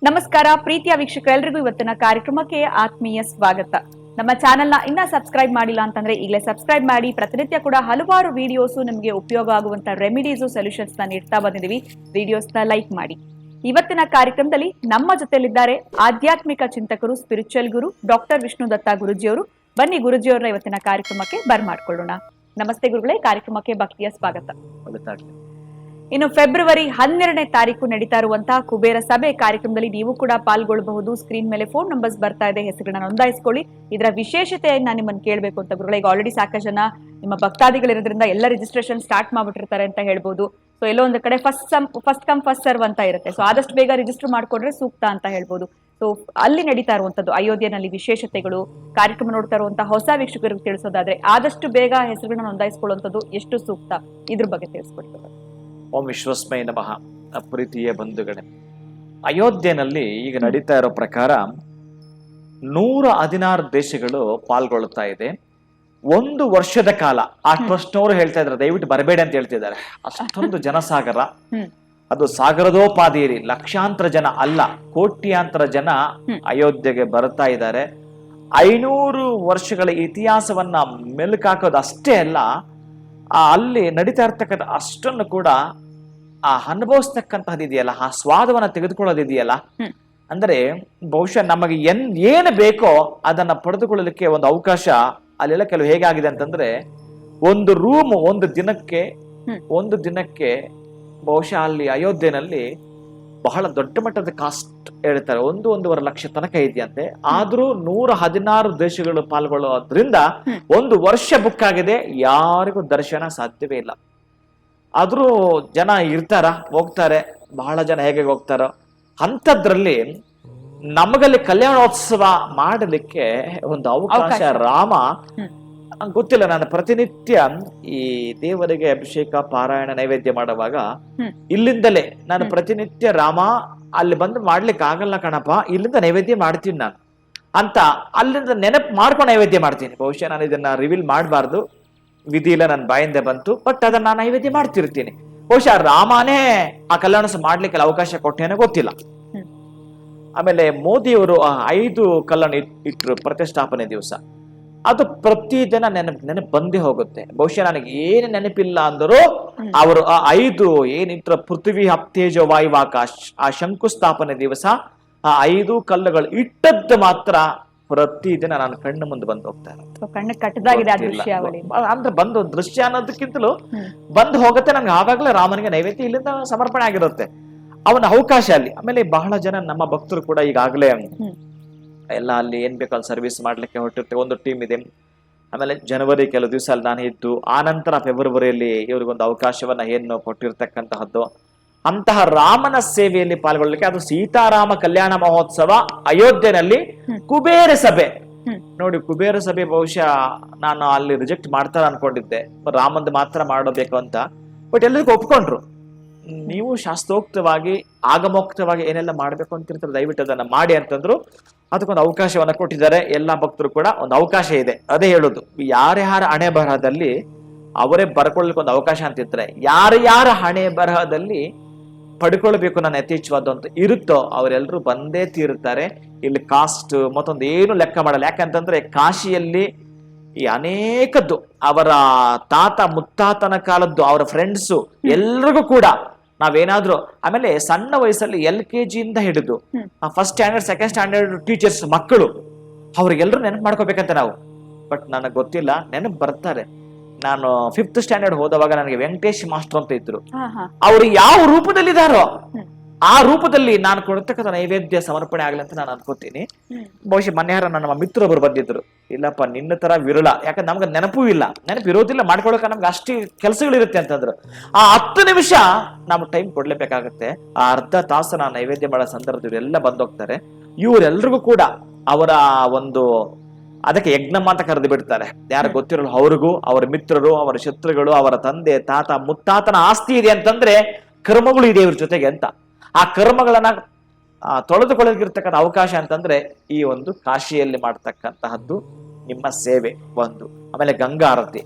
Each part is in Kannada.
ನಮಸ್ಕಾರ ಪ್ರೀತಿಯ ವೀಕ್ಷಕರೆಲ್ಲರಿಗೂ ಇವತ್ತಿನ ಕಾರ್ಯಕ್ರಮಕ್ಕೆ ಆತ್ಮೀಯ ಸ್ವಾಗತ. ನಮ್ಮ ಚಾನೆಲ್ನ ಇನ್ನ ಸಬ್ಸ್ಕ್ರೈಬ್ ಮಾಡಿಲ್ಲ ಅಂತಂದ್ರೆ ಈಗಲೇ ಸಬ್ಸ್ಕ್ರೈಬ್ ಮಾಡಿ. ಪ್ರತಿನಿತ್ಯ ಕೂಡ ಹಲವಾರು ವಿಡಿಯೋಸ್ ನಿಮಗೆ ಉಪಯೋಗ ಆಗುವಂತ ರೆಮಿಡೀಸ್ ಸೊಲ್ಯೂಷನ್ಸ್ ನ ನೀಡ್ತಾ ಬಂದಿದ್ದೀವಿ. ವಿಡಿಯೋಸ್ ನ ಲೈಕ್ ಮಾಡಿ. ಇವತ್ತಿನ ಕಾರ್ಯಕ್ರಮದಲ್ಲಿ ನಮ್ಮ ಜೊತೆಲಿದ್ದಾರೆ ಆಧ್ಯಾತ್ಮಿಕ ಚಿಂತಕರು, ಸ್ಪಿರಿಚುವಲ್ ಗುರು ಡಾಕ್ಟರ್ ವಿಷ್ಣು ದತ್ತ ಗುರುಜಿಯವರು. ಬನ್ನಿ ಗುರುಜಿಯವರ ಇವತ್ತಿನ ಕಾರ್ಯಕ್ರಮಕ್ಕೆ ಬರ್ಮಾಡ್ಕೊಳ್ಳೋಣ. ನಮಸ್ತೆ ಗುರುಗಳೇ, ಕಾರ್ಯಕ್ರಮಕ್ಕೆ ಭಕ್ತಿಯ ಸ್ವಾಗತ. ಇನ್ನು ಫೆಬ್ರವರಿ 12ನೇ ತಾರೀಕು ನಡೀತಾ ಇರುವಂತಹ ಕುಬೇರ ಸಭೆ ಕಾರ್ಯಕ್ರಮದಲ್ಲಿ ನೀವು ಕೂಡ ಪಾಲ್ಗೊಳ್ಳಬಹುದು. ಸ್ಕ್ರೀನ್ ಮೇಲೆ ಫೋನ್ ನಂಬರ್ಸ್ ಬರ್ತಾ ಇದೆ, ಹೆಸರುಗಳನ್ನ ನೋಂದಾಯಿಸಿಕೊಳ್ಳಿ. ಇದರ ವಿಶೇಷತೆಯನ್ನ ನಿಮ್ಮನ್ನು ಕೇಳಬೇಕು ಅಂತ ಗುರುಗಳೇ, ಈಗ ಆಲ್ರೆಡಿ ಸಾಕಷ್ಟು ಜನ ನಿಮ್ಮ ಭಕ್ತಾದಿಗಳಿರೋದ್ರಿಂದ ಎಲ್ಲ ರಿಜಿಸ್ಟ್ರೇಷನ್ ಸ್ಟಾರ್ಟ್ ಮಾಡ್ಬಿಟ್ಟಿರ್ತಾರೆ ಅಂತ ಹೇಳ್ಬೋದು. ಸೊ ಎಲ್ಲೋ ಒಂದು ಕಡೆ ಫಸ್ಟ್ ಕಮ್ ಫಸ್ಟ್ ಸರ್ವ್ ಅಂತ ಇರುತ್ತೆ. ಸೊ ಆದಷ್ಟು ಬೇಗ ರಿಜಿಸ್ಟರ್ ಮಾಡ್ಕೊಂಡ್ರೆ ಸೂಕ್ತ ಅಂತ ಹೇಳ್ಬೋದು. ಸೊ ಅಲ್ಲಿ ನಡೀತಾ ಇರುವಂತದ್ದು ಅಯೋಧ್ಯೆನಲ್ಲಿ ವಿಶೇಷತೆಗಳು, ಕಾರ್ಯಕ್ರಮ ನೋಡ್ತಾ ಇರುವಂತಹ ಹೊಸ ವೀಕ್ಷಕರಿಗೆ ತಿಳಿಸೋದಾದ್ರೆ ಆದಷ್ಟು ಬೇಗ ಹೆಸರುಗಳನ್ನ ನೋಂದಾಯಿಸಿಕೊಳ್ಳುವಂಥದ್ದು ಎಷ್ಟು ಸೂಕ್ತ, ಇದ್ರ ಬಗ್ಗೆ ತಿಳಿಸ್ಕೊಡ್ತಾರೆ. ಓಂ ವಿಶ್ವಸ್ಮೈ ನಮಃ. ಪ್ರೀತಿಯ ಬಂಧುಗಳೇ, ಅಯೋಧ್ಯೆನಲ್ಲಿ ಈಗ ನಡೀತಾ ಇರೋ ಪ್ರಕಾರ 116 ದೇಶಗಳು ಪಾಲ್ಗೊಳ್ಳುತ್ತಾ ಇದೆ. 1 ವರ್ಷದ ಕಾಲ ಆ ಟ್ರಸ್ಟ್ನವರು ಹೇಳ್ತಾ ಇದ್ದಾರೆ, ದಯವಿಟ್ಟು ಬರಬೇಡಿ ಅಂತ ಹೇಳ್ತಿದ್ದಾರೆ. ಅಷ್ಟೊಂದು ಜನಸಾಗರ, ಅದು ಸಾಗರದೋಪಾದಿಯಲ್ಲಿ ಲಕ್ಷಾಂತರ ಜನ ಅಲ್ಲ, ಕೋಟ್ಯಾಂತರ ಜನ ಅಯೋಧ್ಯೆಗೆ ಬರ್ತಾ ಇದ್ದಾರೆ. 500 ವರ್ಷಗಳ ಇತಿಹಾಸವನ್ನ ಮೆಲುಕಾಕೋದು ಅಷ್ಟೇ ಅಲ್ಲ, ಅಲ್ಲಿ ನಡೀತಾ ಇರ್ತಕ್ಕಂಥ ಅಷ್ಟನ್ನು ಕೂಡ ಅನುಭವಿಸ್ತಕ್ಕಂತಹದ್ದು ಇದೆಯಲ್ಲ, ಆ ಸ್ವಾದವನ್ನ ತೆಗೆದುಕೊಳ್ಳೋದಿದೆಯಲ್ಲ, ಅಂದ್ರೆ ಬಹುಶಃ ನಮಗೆ ಏನು ಬೇಕೋ ಅದನ್ನ ಪಡೆದುಕೊಳ್ಳಲಿಕ್ಕೆ ಒಂದು ಅವಕಾಶ ಅಲ್ಲೆಲ್ಲ ಕೆಲವು ಹೇಗಾಗಿದೆ ಅಂತಂದ್ರೆ, ಒಂದು ರೂಮ್ ಒಂದು ದಿನಕ್ಕೆ ಬಹುಶಃ ಅಲ್ಲಿ ಅಯೋಧ್ಯೆನಲ್ಲಿ ಬಹಳ ದೊಡ್ಡ ಮಟ್ಟದ ಕಾಸ್ಟ್ ಹೇಳ್ತಾರೆ, 1-1.5 ಲಕ್ಷ ತನಕ ಇದೆಯಂತೆ. ಆದ್ರೂ 116 ದೇಶಗಳು ಪಾಲ್ಗೊಳ್ಳೋದ್ರಿಂದ 1 ವರ್ಷ ಬುಕ್ ಆಗಿದೆ, ಯಾರಿಗೂ ದರ್ಶನ ಸಾಧ್ಯವೇ ಇಲ್ಲ. ಆದ್ರೂ ಜನ ಇರ್ತಾರ, ಹೋಗ್ತಾರೆ, ಬಹಳ ಜನ ಹೇಗೆ ಹೋಗ್ತಾರೋ ಅಂಥದ್ರಲ್ಲಿ ನಮಗಲ್ಲಿ ಕಲ್ಯಾಣೋತ್ಸವ ಮಾಡಲಿಕ್ಕೆ ಒಂದು ಅವಕಾಶ ರಾಮ ಗೊತ್ತಿಲ್ಲ. ನಾನು ಪ್ರತಿನಿತ್ಯ ಈ ದೇವರಿಗೆ ಅಭಿಷೇಕ ಪಾರಾಯಣ ನೈವೇದ್ಯ ಮಾಡುವಾಗ ಇಲ್ಲಿಂದಲೇ ನಾನು ಪ್ರತಿನಿತ್ಯ ರಾಮ ಅಲ್ಲಿ ಬಂದು ಮಾಡ್ಲಿಕ್ಕೆ ಆಗಲ್ಲ ಕಣಪ್ಪ, ಇಲ್ಲಿಂದ ನೈವೇದ್ಯ ಮಾಡ್ತೀನಿ ನಾನು ಅಂತ ಅಲ್ಲಿಂದ ನೆನಪು ಮಾಡ್ಕೊಂಡು ನೈವೇದ್ಯ ಮಾಡ್ತೀನಿ. ಬಹುಶಃ ನಾನು ಇದನ್ನ ರಿವೀಲ್ ಮಾಡಬಾರ್ದು, ವಿಧಿ ಇಲ್ಲ, ನನ್ನ ಬಾಯಿಂದ ಬಂತು, ಬಟ್ ಅದನ್ನ ನಾನು ನೈವೇದ್ಯ ಮಾಡ್ತಿರ್ತೀನಿ. ಬಹುಶಃ ರಾಮನೇ ಆ ಕಲ್ಯಾಣೋತ್ಸವ ಮಾಡ್ಲಿಕ್ಕೆ ಅವಕಾಶ ಕೊಟ್ಟೇನೋ ಗೊತ್ತಿಲ್ಲ. ಆಮೇಲೆ ಮೋದಿಯವರು 5 ಕಲ್ಲನ್ನು ಇಟ್ಟರು ಪ್ರತಿಷ್ಠಾಪನೆ ದಿವಸ. ಅದು ಪ್ರತಿದಿನ ನೆನಪು ಬಂದೇ ಹೋಗುತ್ತೆ. ಬಹುಶಃ ನನಗೆ ಏನು ನೆನಪಿಲ್ಲ ಅಂದರೂ ಅವರು 5 ಏನಿಟ್ರ ಪೃಥ್ವಿ ಅಪ್ತೇಜ ವಾಯುವಾಕಾಶ್ ಆ ಶಂಕುಸ್ಥಾಪನೆ ದಿವಸ 5 ಕಲ್ಲುಗಳು ಇಟ್ಟದ್ದು ಮಾತ್ರ ಪ್ರತಿದಿನ ನಾನು ಕಣ್ಣು ಮುಂದೆ ಬಂದು ಹೋಗ್ತಾ ಅಂದ್ರೆ ಬಂದು ದೃಶ್ಯ ಅನ್ನೋದಕ್ಕಿಂತಲೂ ಬಂದು ಹೋಗುತ್ತೆ. ನನ್ಗೆ ಆವಾಗಲೇ ರಾಮನಿಗೆ ನೈವೇದ್ಯ ಇಲ್ಲಿಂದ ಸಮರ್ಪಣೆ ಆಗಿರುತ್ತೆ, ಅವನ ಅವಕಾಶ ಅಲ್ಲಿ. ಆಮೇಲೆ ಬಹಳ ಜನ ನಮ್ಮ ಭಕ್ತರು ಕೂಡ ಈಗಾಗಲೇ ಎಲ್ಲ ಅಲ್ಲಿ ಏನ್ ಬೇಕು ಅಲ್ಲಿ ಸರ್ವಿಸ್ ಮಾಡ್ಲಿಕ್ಕೆ ಹೊರಟಿರುತ್ತೆ, ಒಂದು ಟೀಮ್ ಇದೆ. ಆಮೇಲೆ ಜನವರಿ ಕೆಲವು ದಿವಸ ಅಲ್ಲಿ ನಾನು ಇದ್ದು, ಆ ನಂತರ ಫೆಬ್ರವರಿಯಲ್ಲಿ ಇವ್ರಿಗೊಂದು ಅವಕಾಶವನ್ನ ಏನು ಕೊಟ್ಟಿರ್ತಕ್ಕಂತಹದ್ದು. ಅಂತಹ ರಾಮನ ಸೇವೆಯಲ್ಲಿ ಪಾಲ್ಗೊಳ್ಳಲಿಕ್ಕೆ, ಅದು ಸೀತಾರಾಮ ಕಲ್ಯಾಣ ಮಹೋತ್ಸವ ಅಯೋಧ್ಯೆನಲ್ಲಿ ಕುಬೇರ ಸಭೆ. ನೋಡಿ, ಕುಬೇರ ಸಭೆ ಬಹುಶಃ ನಾನು ಅಲ್ಲಿ ರಿಜೆಕ್ಟ್ ಮಾಡ್ತಾರ ಅನ್ಕೊಂಡಿದ್ದೆ, ರಾಮಂದು ಮಾತ್ರ ಮಾಡಬೇಕು ಅಂತ. ಬಟ್ ಎಲ್ಲರಿಗೂ ಒಪ್ಕೊಂಡ್ರು, ನೀವು ಶಾಸ್ತ್ರೋಕ್ತವಾಗಿ ಆಗಮೋಕ್ತವಾಗಿ ಏನೆಲ್ಲ ಮಾಡ್ಬೇಕು ಅಂತಿರ್ತಾರೆ, ದಯವಿಟ್ಟು ಅದನ್ನ ಮಾಡಿ ಅಂತಂದ್ರು. ಅದಕ್ಕೊಂದು ಅವಕಾಶವನ್ನ ಕೊಟ್ಟಿದ್ದಾರೆ. ಎಲ್ಲಾ ಭಕ್ತರು ಕೂಡ ಒಂದು ಅವಕಾಶ ಇದೆ. ಅದೇ ಹೇಳುದು, ಯಾರ್ಯಾರ ಹಣೆ ಬರಹದಲ್ಲಿ ಅವರೇ ಬರ್ಕೊಳ್ಳಿಕ್ಕೆ ಒಂದು ಅವಕಾಶ ಅಂತಿರ್ತಾರೆ. ಯಾರ ಹಣೆ ಬರಹದಲ್ಲಿ ಪಡ್ಕೊಳ್ಬೇಕು ನಾನು ಯಥೇಚ್ಛವಾದ ಅಂತ ಇರುತ್ತೋ ಅವರೆಲ್ಲರೂ ಬಂದೇ ತೀರುತ್ತಾರೆ. ಇಲ್ಲಿ ಕಾಸ್ಟ್ ಮತ್ತೊಂದು ಏನು ಲೆಕ್ಕ ಮಾಡಲ್ಲ. ಯಾಕಂತಂದ್ರೆ ಕಾಶಿಯಲ್ಲಿ ಈ ಅನೇಕದ್ದು ಅವರ ತಾತ ಮುತ್ತಾತನ ಕಾಲದ್ದು, ಅವರ ಫ್ರೆಂಡ್ಸು ಎಲ್ರಿಗೂ ಕೂಡ ನಾವೇನಾದ್ರೂ, ಆಮೇಲೆ ಸಣ್ಣ ವಯಸ್ಸಲ್ಲಿ LKG ಇಂದ ಹಿಡಿದು first standard second standard teachers ಮಕ್ಕಳು, ಅವ್ರಿಗೆಲ್ಲರೂ ನೆನಪು ಮಾಡ್ಕೋಬೇಕಂತ ನಾವು. ಬಟ್ ನನಗೆ ಗೊತ್ತಿಲ್ಲ, ನೆನಪು ಬರ್ತಾರೆ. ನಾನು 5th ಸ್ಟ್ಯಾಂಡರ್ಡ್ ಹೋದವಾಗ ನನಗೆ ವೆಂಕಟೇಶ್ ಮಾಸ್ಟರ್ ಅಂತ ಇದ್ರು. ಅವ್ರು ಯಾವ ರೂಪದಲ್ಲಿದ್ದಾರೋ ಆ ರೂಪದಲ್ಲಿ ನಾನು ಕೊಡ್ತಕ್ಕಂಥ ನೈವೇದ್ಯ ಸಮರ್ಪಣೆ ಆಗ್ಲಿ ಅಂತ ನಾನು ಅನ್ಕೋತೀನಿ. ಬಹುಶಃ ಮನೆಯಾರ ನಮ್ಮ ಮಿತ್ರೊಬ್ಬರು ಬಂದಿದ್ರು, ಇಲ್ಲಪ್ಪ ನಿನ್ನ ತರ ವಿರಳ, ಯಾಕಂದ್ರೆ ನಮ್ಗೆ ನೆನಪೂ ಇಲ್ಲ, ನೆನಪು ಇರೋದಿಲ್ಲ, ಮಾಡ್ಕೊಳಕ ನಮ್ಗೆ ಅಷ್ಟು ಕೆಲಸಗಳಿರುತ್ತೆ ಅಂತಂದ್ರು. ಆ 10 ನಿಮಿಷ ನಾವು ಟೈಮ್ ಕೊಡ್ಲೇಬೇಕಾಗತ್ತೆ. ಆ ಅರ್ಧ ತಾಸು ನಾವು ನೈವೇದ್ಯ ಮಾಡೋ ಸಂದರ್ಭದಲ್ಲಿ ಎಲ್ಲ ಬಂದೋಗ್ತಾರೆ. ಇವರೆಲ್ರಿಗೂ ಕೂಡ ಅವರ ಒಂದು ಅದಕ್ಕೆ ಯಜ್ಞಮ್ಮ ಅಂತ ಕರೆದು ಬಿಡ್ತಾರೆ. ಯಾರು ಗೊತ್ತಿರಲ್ಲ ಅವ್ರಿಗೂ, ಅವರ ಮಿತ್ರರು, ಅವರ ಶತ್ರುಗಳು, ಅವರ ತಂದೆ ತಾತ ಮುತ್ತಾತನ ಆಸ್ತಿ ಇದೆ ಅಂತಂದ್ರೆ ಕರ್ಮಗಳು ಇದೆ ಇವ್ರ ಜೊತೆಗೆ ಅಂತ. ಆ ಕರ್ಮಗಳನ್ನ ತೊಳೆದುಕೊಳ್ಳಲಿಕ್ಕಿರ್ತಕ್ಕಂಥ ಅವಕಾಶ ಅಂತಂದ್ರೆ ಈ ಒಂದು ಕಾಶಿಯಲ್ಲಿ ಮಾಡ್ತಕ್ಕಂತಹದ್ದು ನಿಮ್ಮ ಸೇವೆ ಒಂದು. ಆಮೇಲೆ ಗಂಗಾ ಆರತಿ,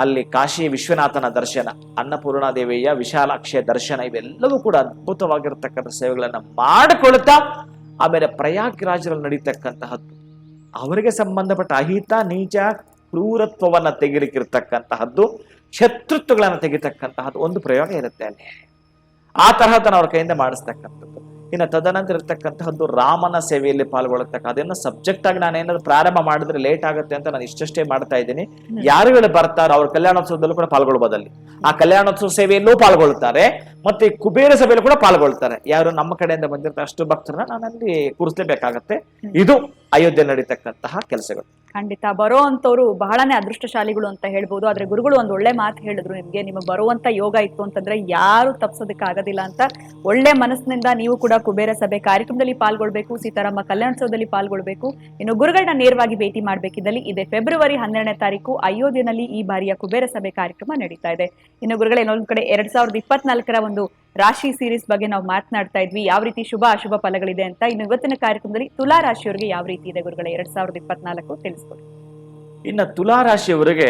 ಅಲ್ಲಿ ಕಾಶಿ ವಿಶ್ವನಾಥನ ದರ್ಶನ, ಅನ್ನಪೂರ್ಣಾದೇವಿಯ ವಿಶಾಲಾಕ್ಷಿಯ ದರ್ಶನ, ಇವೆಲ್ಲವೂ ಕೂಡ ಅದ್ಭುತವಾಗಿರ್ತಕ್ಕಂಥ ಸೇವೆಗಳನ್ನ ಮಾಡಿಕೊಳ್ತಾ ಆಮೇಲೆ ಪ್ರಯಾಗ್ರಾಜರಲ್ಲಿ ನಡೀತಕ್ಕಂತಹದ್ದು, ಅವರಿಗೆ ಸಂಬಂಧಪಟ್ಟ ಅಹಿತ ನೀಚ ಕ್ರೂರತ್ವವನ್ನ ತೆಗಿಲಿಕ್ಕಿರ್ತಕ್ಕಂತಹದ್ದು, ಶತ್ರುತ್ವಗಳನ್ನ ತೆಗಿತಕ್ಕಂತಹದ್ದು ಒಂದು ಪ್ರಯೋಗ ಇರುತ್ತೆ ಅಲ್ಲಿ. ಆ ತರಹದನ್ನ ಅವ್ರ ಕೈಯಿಂದ ಮಾಡಿಸ್ತಕ್ಕಂಥದ್ದು. ಇನ್ನು ತದನಂತರ ಇರ್ತಕ್ಕಂತಹದ್ದು ರಾಮನ ಸೇವೆಯಲ್ಲಿ ಪಾಲ್ಗೊಳ್ಳತಕ್ಕ, ಅದನ್ನ ಸಬ್ಜೆಕ್ಟ್ ಆಗಿ ನಾನೇನಾದ್ರು ಪ್ರಾರಂಭ ಮಾಡಿದ್ರೆ ಲೇಟ್ ಆಗುತ್ತೆ ಅಂತ ನಾನು ಇಷ್ಟಷ್ಟೇ ಮಾಡ್ತಾ ಇದ್ದೀನಿ. ಯಾರುಗಳು ಬರ್ತಾರೋ ಅವ್ರ ಕಲ್ಯಾಣೋತ್ಸವದಲ್ಲೂ ಕೂಡ ಪಾಲ್ಗೊಳ್ಬೋದಲ್ಲಿ, ಆ ಕಲ್ಯಾಣೋತ್ಸವ ಸೇವೆಯಲ್ಲೂ ಪಾಲ್ಗೊಳ್ತಾರೆ, ಮತ್ತೆ ಕುಬೇರ ಸಭೆಯಲ್ಲೂ ಕೂಡ ಪಾಲ್ಗೊಳ್ತಾರೆ. ಯಾರು ನಮ್ಮ ಕಡೆಯಿಂದ ಬಂದಿರ್ತಾರೆ ಅಷ್ಟು ಭಕ್ತರನ್ನ ನಾನಲ್ಲಿ ಕೂರಿಸಲೇಬೇಕಾಗತ್ತೆ. ಇದು ಅಯೋಧ್ಯೆ ನಡೀತಕ್ಕಂತಹ ಕೆಲಸಗಳು. ಖಂಡಿತ ಬರೋ ಅಂತವ್ರು ಬಹಳನೇ ಅದೃಷ್ಟಶಾಲಿಗಳು ಅಂತ ಹೇಳ್ಬೋದು. ಆದ್ರೆ ಗುರುಗಳು ಒಂದು ಒಳ್ಳೆ ಮಾತು ಹೇಳಿದ್ರು, ನಿಮಗೆ ಬರುವಂತ ಯೋಗ ಇತ್ತು ಅಂತಂದ್ರೆ ಯಾರು ತಪ್ಸೋದಕ್ಕೆ ಆಗೋದಿಲ್ಲ ಅಂತ. ಒಳ್ಳೆ ಮನಸ್ಸಿನಿಂದ ನೀವು ಕೂಡ ಕುಬೇರ ಸಭೆ ಕಾರ್ಯಕ್ರಮದಲ್ಲಿ ಪಾಲ್ಗೊಳ್ಬೇಕು, ಸೀತಾರಾಮ ಕಲ್ಯಾಣೋತ್ಸವದಲ್ಲಿ ಪಾಲ್ಗೊಳ್ಬೇಕು. ಇನ್ನು ಗುರುಗಳನ್ನ ನೇರವಾಗಿ ಭೇಟಿ ಮಾಡ್ಬೇಕಿದ್ದಲ್ಲಿ ಇದೆ ಫೆಬ್ರವರಿ 12ನೇ ತಾರೀಕು ಅಯೋಧ್ಯೆಯಲ್ಲಿ ಈ ಬಾರಿಯ ಕುಬೇರ ಸಭೆ ಕಾರ್ಯಕ್ರಮ ನಡೀತಾ ಇದೆ. ಇನ್ನು ಗುರುಗಳೇ, ಇನ್ನೊಂದು ಕಡೆ 2024ರ ಒಂದು ರಾಶಿ ಸೀರೀಸ್ ಬಗ್ಗೆ ನಾವು ಮಾತನಾಡ್ತಾ ಇದ್ವಿ, ಯಾವ ರೀತಿ ಶುಭ ಅಶುಭ ಫಲಗಳಿದೆ ಅಂತ. ಇನ್ನು ಇವತ್ತಿನ ಕಾರ್ಯಕ್ರಮದಲ್ಲಿ ತುಲಾ ರಾಶಿಯವರಿಗೆ ಯಾವ ರೀತಿ ಇದೆ ಗುರುಗಳೇ 2024 ತಿಳಿಸ್ಕೊಡಿ. ಇನ್ನು ತುಲಾ ರಾಶಿಯವರಿಗೆ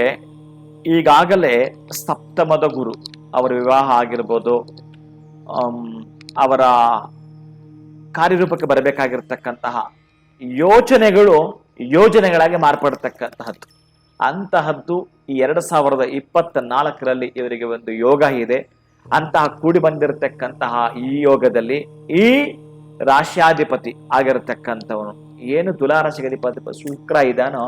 ಈಗಾಗಲೇ ಸಪ್ತಮದ ಗುರು, ಅವರ ವಿವಾಹ ಆಗಿರ್ಬೋದು, ಅವರ ಕಾರ್ಯರೂಪಕ್ಕೆ ಬರಬೇಕಾಗಿರ್ತಕ್ಕಂತಹ ಯೋಚನೆಗಳು ಯೋಜನೆಗಳಾಗಿ ಮಾರ್ಪಡ್ತಕ್ಕಂತಹದ್ದು, ಅಂತಹದ್ದು ಈ 2024ರಲ್ಲಿ ಇವರಿಗೆ ಒಂದು ಯೋಗ ಇದೆ. ಅಂತಹ ಕೂಡಿ ಬಂದಿರತಕ್ಕಂತಹ ಈ ಯೋಗದಲ್ಲಿ ಈ ರಾಶ್ಯಾಧಿಪತಿ ಆಗಿರತಕ್ಕಂಥವನು, ಏನು ತುಲಾರಾಶಿಗೆ ಅಧಿಪತಿ ಶುಕ್ರ ಇದಾನೋ,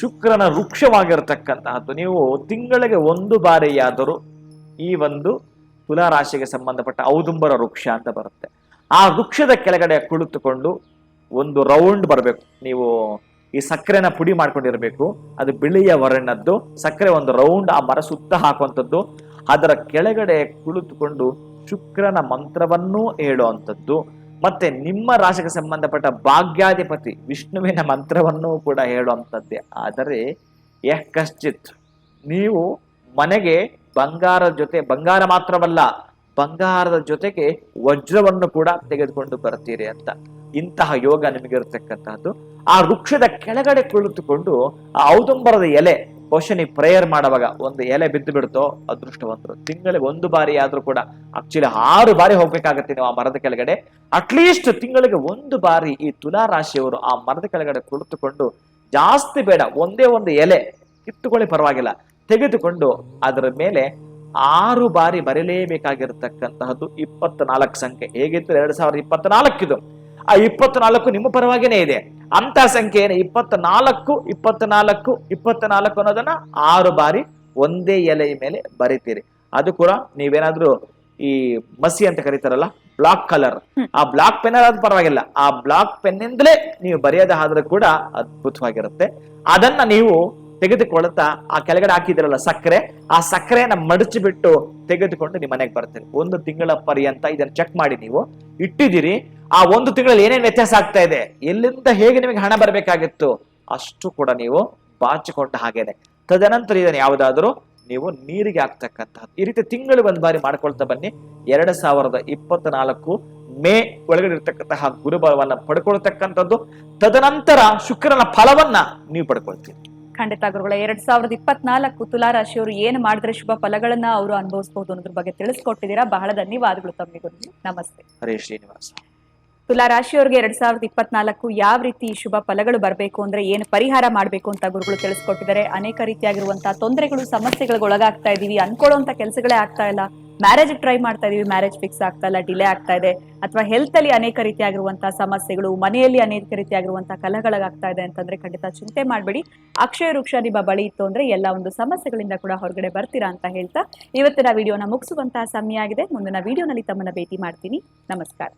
ಶುಕ್ರನ ವೃಕ್ಷವಾಗಿರತಕ್ಕಂತಹದ್ದು. ನೀವು ತಿಂಗಳಿಗೆ ಒಂದು ಬಾರಿಯಾದರೂ ಈ ಒಂದು ತುಲಾರಾಶಿಗೆ ಸಂಬಂಧಪಟ್ಟ ಔದುಂಬರ ವೃಕ್ಷ ಅಂತ ಬರುತ್ತೆ, ಆ ವೃಕ್ಷದ ಕೆಳಗಡೆ ಕುಳಿತುಕೊಂಡು ಒಂದು ರೌಂಡ್ ಬರಬೇಕು. ನೀವು ಈ ಸಕ್ಕರೆನ ಪುಡಿ ಮಾಡ್ಕೊಂಡಿರ್ಬೇಕು, ಅದು ಬಿಳಿಯ ವರ್ಣದ್ದು ಸಕ್ಕರೆ, ಒಂದು ರೌಂಡ್ ಆ ಮರ ಸುತ್ತ ಹಾಕುವಂಥದ್ದು. ಅದರ ಕೆಳಗಡೆ ಕುಳಿತುಕೊಂಡು ಶುಕ್ರನ ಮಂತ್ರವನ್ನೂ ಹೇಳುವಂಥದ್ದು, ಮತ್ತೆ ನಿಮ್ಮ ರಾಶಿಗೆ ಸಂಬಂಧಪಟ್ಟ ಭಾಗ್ಯಾಧಿಪತಿ ವಿಷ್ಣುವಿನ ಮಂತ್ರವನ್ನೂ ಕೂಡ ಹೇಳುವಂಥದ್ದೇ. ಆದರೆ ಕಶ್ಚಿತ್ ನೀವು ಮನೆಗೆ ಬಂಗಾರದ ಜೊತೆ, ಬಂಗಾರ ಮಾತ್ರವಲ್ಲ ಬಂಗಾರದ ಜೊತೆಗೆ ವಜ್ರವನ್ನು ಕೂಡ ತೆಗೆದುಕೊಂಡು ಬರ್ತೀರಿ ಅಂತ. ಇಂತಹ ಯೋಗ ನಿಮಗಿರ್ತಕ್ಕಂತಹದ್ದು. ಆ ವೃಕ್ಷದ ಕೆಳಗಡೆ ಕುಳಿತುಕೊಂಡು ಆ ಔದುಂಬರದ ಎಲೆ, ಬಹುಶಃ ನೀವು ಪ್ರೇಯರ್ ಮಾಡುವಾಗ ಒಂದು ಎಲೆ ಬಿದ್ದು ಬಿಡ್ತೋ ಅದೃಷ್ಟವಂತರು. ತಿಂಗಳಿಗೆ ಒಂದು ಬಾರಿ ಆದ್ರೂ ಕೂಡ, ಆಕ್ಚುಲಿ 6 ಬಾರಿ ಹೋಗ್ಬೇಕಾಗತ್ತೆ ನೀವು ಆ ಮರದ ಕೆಳಗಡೆ. ಅಟ್ಲೀಸ್ಟ್ ತಿಂಗಳಿಗೆ ಒಂದು ಬಾರಿ ಈ ತುಲಾ ರಾಶಿಯವರು ಆ ಮರದ ಕೆಳಗಡೆ ಕುಳಿತುಕೊಂಡು, ಜಾಸ್ತಿ ಬೇಡ, ಒಂದೇ ಒಂದು ಎಲೆ ಕಿತ್ತುಕೊಳ್ಳಿ ಪರವಾಗಿಲ್ಲ, ತೆಗೆದುಕೊಂಡು ಅದರ ಮೇಲೆ 6 ಬಾರಿ ಬರಲೇಬೇಕಾಗಿರ್ತಕ್ಕಂತಹದ್ದು. 24 ಸಂಖ್ಯೆ ಹೇಗಿತ್ತು 2024 ಇದು. ಆ 24 ನಿಮ್ಮ ಪರವಾಗಿನೇ ಇದೆ. ಅಂತ ಸಂಖ್ಯೆ ಏನು 24 24 24 ಅನ್ನೋದನ್ನ 6 ಬಾರಿ ಒಂದೇ ಎಲೆಯ ಮೇಲೆ ಬರೀತೀರಿ. ಅದು ಕೂಡ ನೀವೇನಾದ್ರೂ ಈ ಮಸಿ ಅಂತ ಕರೀತಾರಲ್ಲ, ಬ್ಲಾಕ್ ಕಲರ್, ಆ ಬ್ಲಾಕ್ ಪೆನ್ ಅದು ಪರವಾಗಿಲ್ಲ, ಆ ಬ್ಲಾಕ್ ಪೆನ್ನಿಂದಲೇ ನೀವು ಬರೆಯೋದಾದ್ರೂ ಕೂಡ ಅದ್ಭುತವಾಗಿರುತ್ತೆ. ಅದನ್ನ ನೀವು ತೆಗೆದುಕೊಳ್ತಾ ಆ ಕೆಳಗಡೆ ಹಾಕಿದಿರಲ್ಲ ಸಕ್ಕರೆ, ಆ ಸಕ್ಕರೆಯನ್ನ ಮಡಚಿ ಬಿಟ್ಟು ತೆಗೆದುಕೊಂಡು ನಿಮ್ಮ ಮನೆಗೆ ಬರ್ತೀರಿ. 1 ತಿಂಗಳ ಪರ್ಯಂತ ಇದನ್ನ ಚೆಕ್ ಮಾಡಿ ನೀವು ಇಟ್ಟಿದ್ದೀರಿ. ಆ 1 ತಿಂಗಳಲ್ಲಿ ಏನೇನು ವ್ಯತ್ಯಾಸ ಆಗ್ತಾ ಇದೆ, ಎಲ್ಲಿಂದ ಹೇಗೆ ನಿಮಗೆ ಹಣ ಬರಬೇಕಾಗಿತ್ತು ಅಷ್ಟು ಕೂಡ ನೀವು ಬಾಚಿಕೊಂಡ ಹಾಗೇನೆ. ತದನಂತರ ಇದನ್ನು ಯಾವುದಾದ್ರೂ ನೀವು ನೀರಿಗೆ ಹಾಕ್ತಕ್ಕಂತಹದ್ದು. ಈ ರೀತಿ ತಿಂಗಳು ಒಂದು ಬಾರಿ ಮಾಡ್ಕೊಳ್ತಾ ಬನ್ನಿ. 2024 ಮೇ ಒಳಗಡೆ ಇರ್ತಕ್ಕಂತಹ ಗುರುಬಲವನ್ನ ಪಡ್ಕೊಳ್ತಕ್ಕಂಥದ್ದು. ತದನಂತರ ಶುಕ್ರನ ಫಲವನ್ನ ನೀವು ಪಡ್ಕೊಳ್ತೀರಿ. ಖಂಡಿತ ಗುರುಗಳೇ, 2024 ತುಲಾ ರಾಶಿಯವರು ಏನು ಮಾಡಿದ್ರೆ ಶುಭ ಫಲಗಳನ್ನ ಅವರು ಅನುಭವಿಸಬಹುದು ಅನ್ನೋದ್ರ ಬಗ್ಗೆ ತಿಳಿಸ್ಕೊಟ್ಟಿದ್ದೀರಾ. ಬಹಳ ಧನ್ಯವಾದಗಳು ತಮಗೆ ಗುರುಜಿ. ನಮಸ್ತೆ. ಹರೇ ಶ್ರೀನಿವಾಸ. ತುಲಾ ರಾಶಿಯವರಿಗೆ 2024 ಯಾವ ರೀತಿ ಶುಭ ಫಲಗಳು ಬರಬೇಕು ಅಂದ್ರೆ ಏನು ಪರಿಹಾರ ಮಾಡಬೇಕು ಅಂತ ಗುರುಗಳು ತಿಳಿಸ್ಕೊಟ್ಟಿದ್ದಾರೆ. ಅನೇಕ ರೀತಿಯಾಗಿರುವಂತಹ ತೊಂದರೆಗಳು, ಸಮಸ್ಯೆಗಳಿಗೆ ಒಳಗಾಗ್ತಾ ಇದೀವಿ, ಅನ್ಕೊಳ್ಳುವಂತ ಕೆಲಸಗಳೇ ಆಗ್ತಾ ಇಲ್ಲ, ಮ್ಯಾರೇಜ್ ಟ್ರೈ ಮಾಡ್ತಾ ಇದೀವಿ, ಮ್ಯಾರೇಜ್ ಫಿಕ್ಸ್ ಆಗ್ತಾ ಇಲ್ಲ, ಡಿಲೇ ಆಗ್ತಾ ಇದೆ, ಅಥವಾ ಹೆಲ್ತ್ ಅಲ್ಲಿ ಅನೇಕ ರೀತಿಯಾಗಿರುವಂತಹ ಸಮಸ್ಯೆಗಳು, ಮನೆಯಲ್ಲಿ ಅನೇಕ ರೀತಿಯಾಗಿರುವಂತಹ ಕಲಹಗಳಾಗ್ತಾ ಇದೆ ಅಂತಂದ್ರೆ ಖಂಡಿತ ಚಿಂತೆ ಮಾಡಬೇಡಿ. ಅಕ್ಷಯ ವೃಕ್ಷ ನಿಮ್ಮ ಬಳಿ ಇತ್ತು ಅಂದ್ರೆ ಎಲ್ಲ ಒಂದು ಸಮಸ್ಯೆಗಳಿಂದ ಕೂಡ ಹೊರಗಡೆ ಬರ್ತೀರಾ ಅಂತ ಹೇಳ್ತಾ ಇವತ್ತಿನ ವಿಡಿಯೋನ ಮುಗಿಸುವಂತಹ ಸಮಯ ಆಗಿದೆ. ಮುಂದಿನ ವಿಡಿಯೋನಲ್ಲಿ ತಮ್ಮನ್ನ ಭೇಟಿ ಮಾಡ್ತೀನಿ. ನಮಸ್ಕಾರ.